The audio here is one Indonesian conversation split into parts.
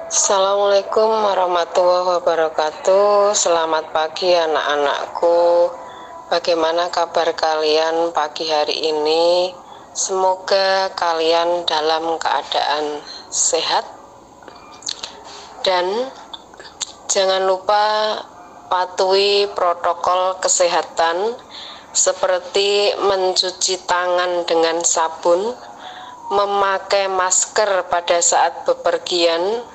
Assalamualaikum warahmatullahi wabarakatuh. Selamat pagi anak-anakku. Bagaimana kabar kalian pagi hari ini? Semoga kalian dalam keadaan sehat. Dan jangan lupa patuhi protokol kesehatan seperti mencuci tangan dengan sabun, memakai masker pada saat bepergian,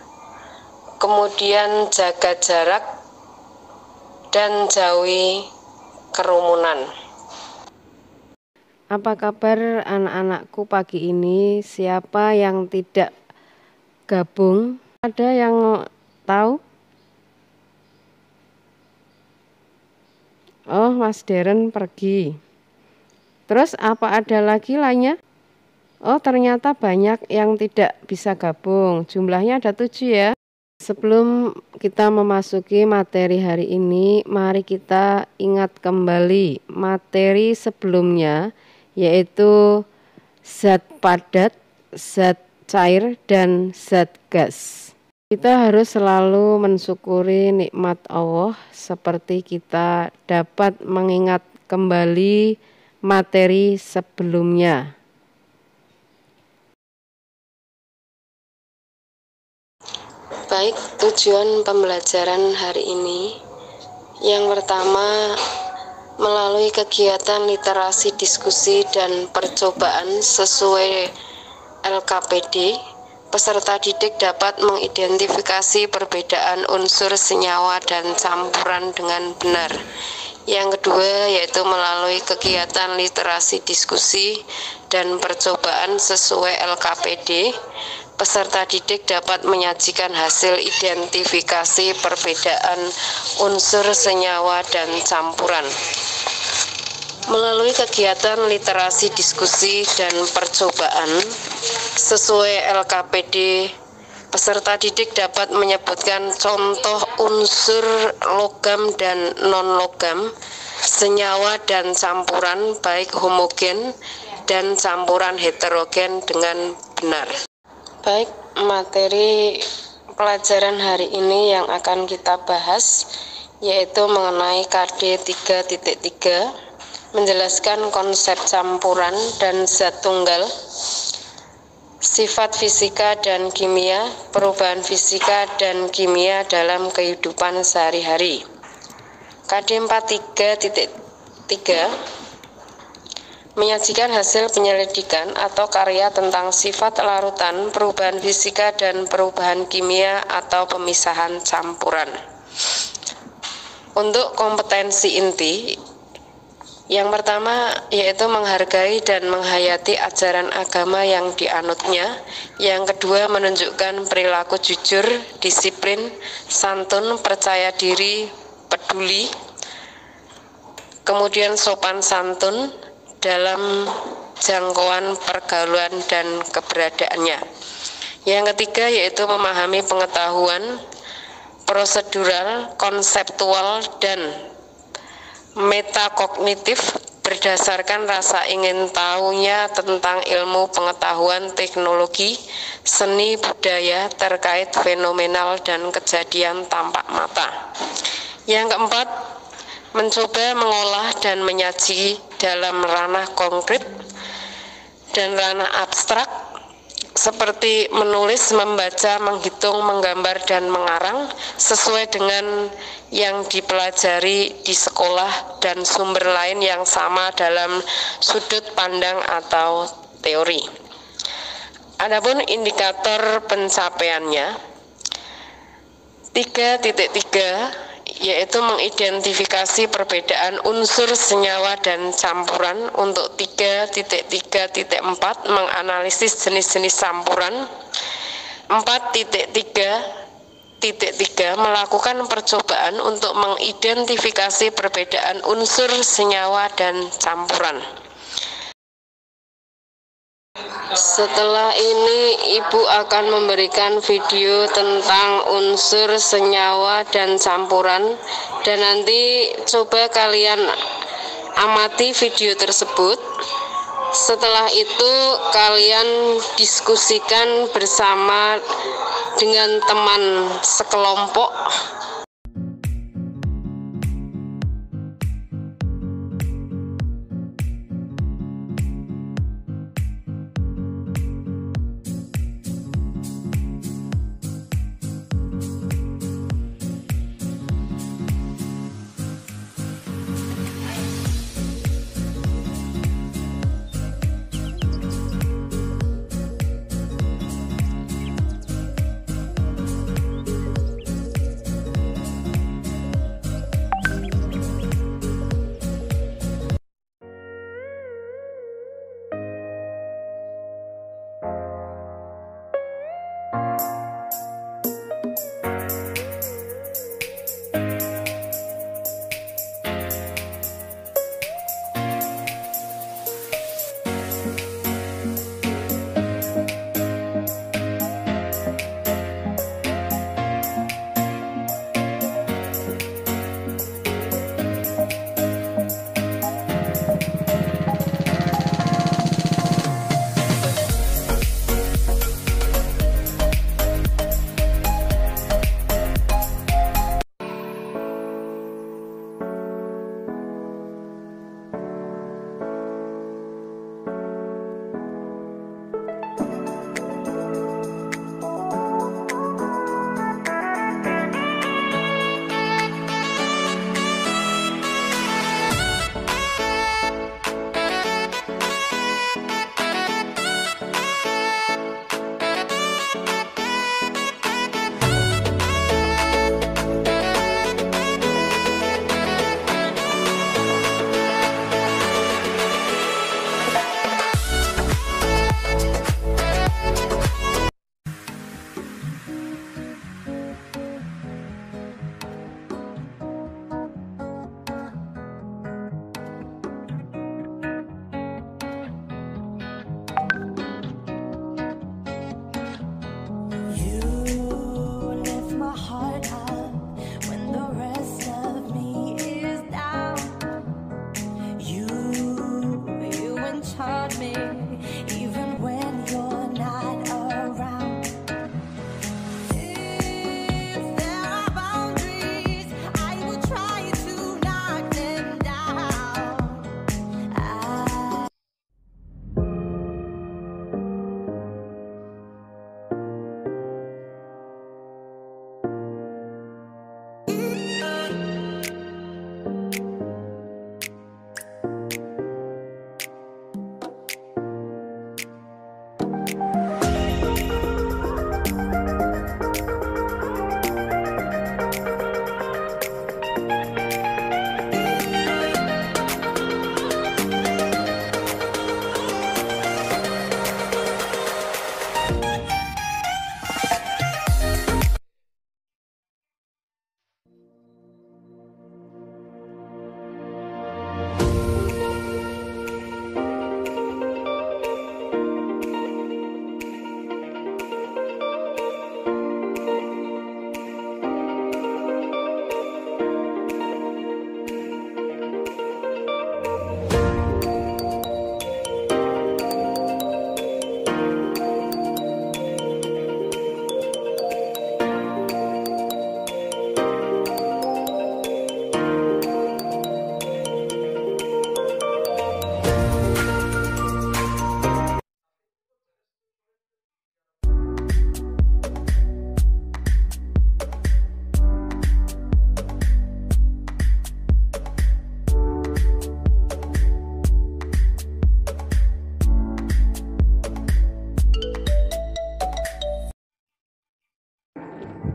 kemudian jaga jarak dan jauhi kerumunan. Apa kabar anak-anakku pagi ini? Siapa yang tidak gabung? Ada yang tahu? Oh, Mas Deren pergi. Terus apa ada lagi lainnya? Oh, ternyata banyak yang tidak bisa gabung. Jumlahnya ada 7 ya. Sebelum kita memasuki materi hari ini, mari kita ingat kembali materi sebelumnya, yaitu zat padat, zat cair, dan zat gas. Kita harus selalu mensyukuri nikmat Allah seperti kita dapat mengingat kembali materi sebelumnya. Baik, tujuan pembelajaran hari ini yang pertama, melalui kegiatan literasi diskusi dan percobaan sesuai LKPD, peserta didik dapat mengidentifikasi perbedaan unsur senyawa dan campuran dengan benar. Yang kedua, yaitu melalui kegiatan literasi diskusi dan percobaan sesuai LKPD, peserta didik dapat menyajikan hasil identifikasi perbedaan unsur senyawa dan campuran. Melalui kegiatan literasi diskusi dan percobaan sesuai LKPD, peserta didik dapat menyebutkan contoh unsur logam dan non-logam, senyawa dan campuran baik homogen dan campuran heterogen dengan benar. Baik, materi pelajaran hari ini yang akan kita bahas yaitu mengenai KD 3.3, menjelaskan konsep campuran dan zat tunggal, sifat fisika dan kimia, perubahan fisika dan kimia dalam kehidupan sehari-hari. KD 4.3 menyajikan hasil penyelidikan atau karya tentang sifat larutan, perubahan fisika dan perubahan kimia atau pemisahan campuran. Untuk kompetensi inti, yang pertama yaitu menghargai dan menghayati ajaran agama yang dianutnya. Yang kedua, menunjukkan perilaku jujur, disiplin, santun, percaya diri, peduli, kemudian sopan santun dalam jangkauan pergaulan dan keberadaannya. Yang ketiga yaitu memahami pengetahuan prosedural, konseptual, dan metakognitif berdasarkan rasa ingin tahunya tentang ilmu pengetahuan teknologi, seni budaya terkait fenomenal dan kejadian tampak mata. Yang keempat, mencoba mengolah dan menyaji dalam ranah konkret dan ranah abstrak seperti menulis, membaca, menghitung, menggambar, dan mengarang sesuai dengan yang dipelajari di sekolah dan sumber lain yang sama dalam sudut pandang atau teori. Adapun indikator pencapaiannya 3.3 yaitu mengidentifikasi perbedaan unsur senyawa dan campuran. Untuk 3.3.4 menganalisis jenis-jenis campuran. 4.3.3 melakukan percobaan untuk mengidentifikasi perbedaan unsur senyawa dan campuran. Setelah ini Ibu akan memberikan video tentang unsur senyawa dan campuran, dan nanti coba kalian amati video tersebut Setelah itu kalian diskusikan bersama dengan teman sekelompok.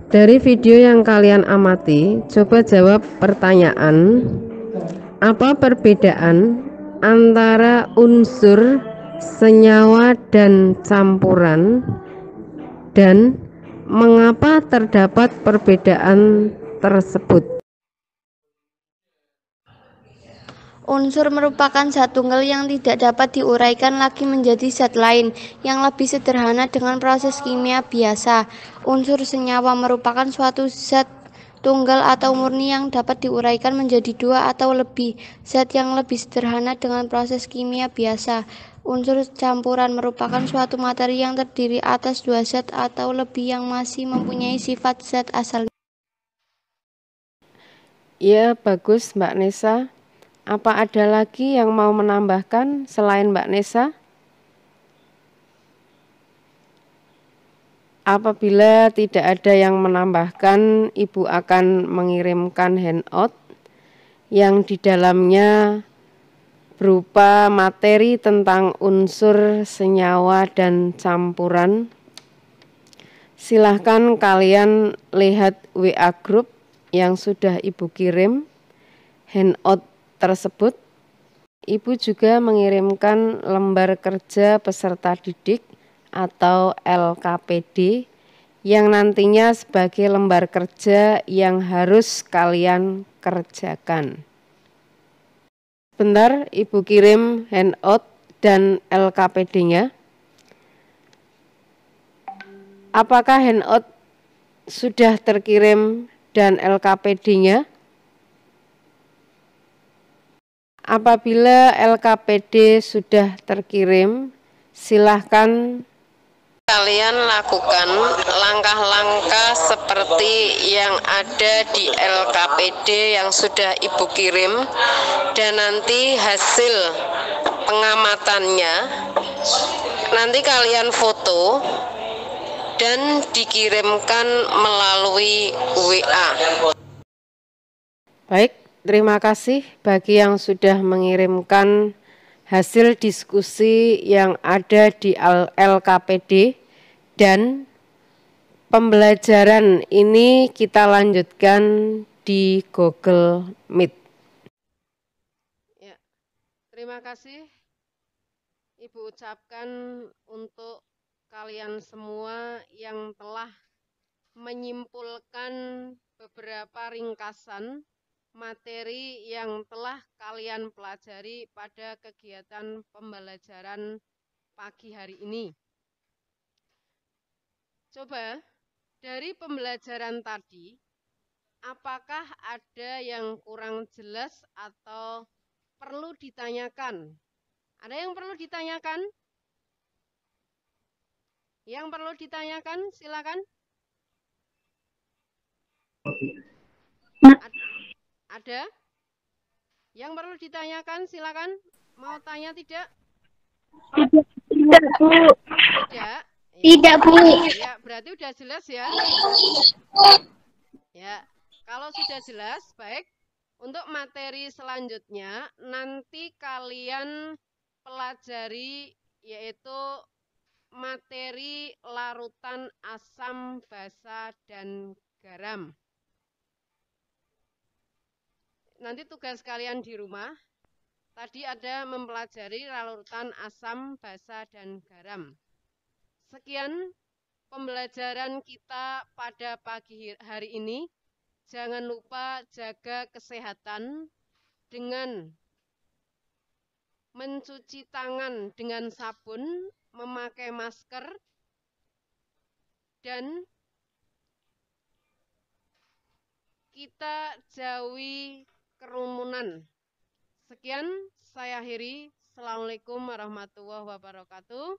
Dari video yang kalian amati, coba jawab pertanyaan: apa perbedaan antara unsur, senyawa, dan campuran, dan mengapa terdapat perbedaan tersebut? Unsur merupakan zat tunggal yang tidak dapat diuraikan lagi menjadi zat lain yang lebih sederhana dengan proses kimia biasa. Unsur senyawa merupakan suatu zat tunggal atau murni yang dapat diuraikan menjadi dua atau lebih zat yang lebih sederhana dengan proses kimia biasa. Unsur campuran merupakan suatu materi yang terdiri atas dua zat atau lebih yang masih mempunyai sifat zat asalnya. Ya, bagus Mbak Nesa. Apa ada lagi yang mau menambahkan selain Mbak Nesa? Apabila tidak ada yang menambahkan, Ibu akan mengirimkan handout yang di dalamnya berupa materi tentang unsur, senyawa, dan campuran. Silahkan kalian lihat WA group yang sudah Ibu kirim handout tersebut. Ibu juga mengirimkan lembar kerja peserta didik atau LKPD yang nantinya sebagai lembar kerja yang harus kalian kerjakan. Sebentar, Ibu kirim handout dan LKPD-nya. Apakah handout sudah terkirim dan LKPD-nya? Apabila LKPD sudah terkirim, silahkan kalian lakukan langkah-langkah seperti yang ada di LKPD yang sudah Ibu kirim, dan nanti hasil pengamatannya nanti kalian foto dan dikirimkan melalui WA. Baik, terima kasih bagi yang sudah mengirimkan hasil diskusi yang ada di LKPD, dan pembelajaran ini kita lanjutkan di Google Meet. Ya, terima kasih Ibu ucapkan untuk kalian semua yang telah menyimpulkan beberapa ringkasan materi yang telah kalian pelajari pada kegiatan pembelajaran pagi hari ini. Coba dari pembelajaran tadi, apakah ada yang kurang jelas atau perlu ditanyakan? Ada yang perlu ditanyakan? Yang perlu ditanyakan, silakan. Ada? Yang perlu ditanyakan, silakan. Mau tanya tidak? Tidak, Bu. Tidak. Tidak, Bu. Ya, berarti udah jelas ya. Ya, kalau sudah jelas, baik. Untuk materi selanjutnya, nanti kalian pelajari yaitu materi larutan asam, basa, dan garam. Nanti tugas kalian di rumah, tadi ada mempelajari larutan asam, basa, dan garam. Sekian pembelajaran kita pada pagi hari ini. Jangan lupa jaga kesehatan dengan mencuci tangan dengan sabun, memakai masker, dan kita jauhi kerumunan. Sekian, saya akhiri. Assalamualaikum warahmatullahi wabarakatuh.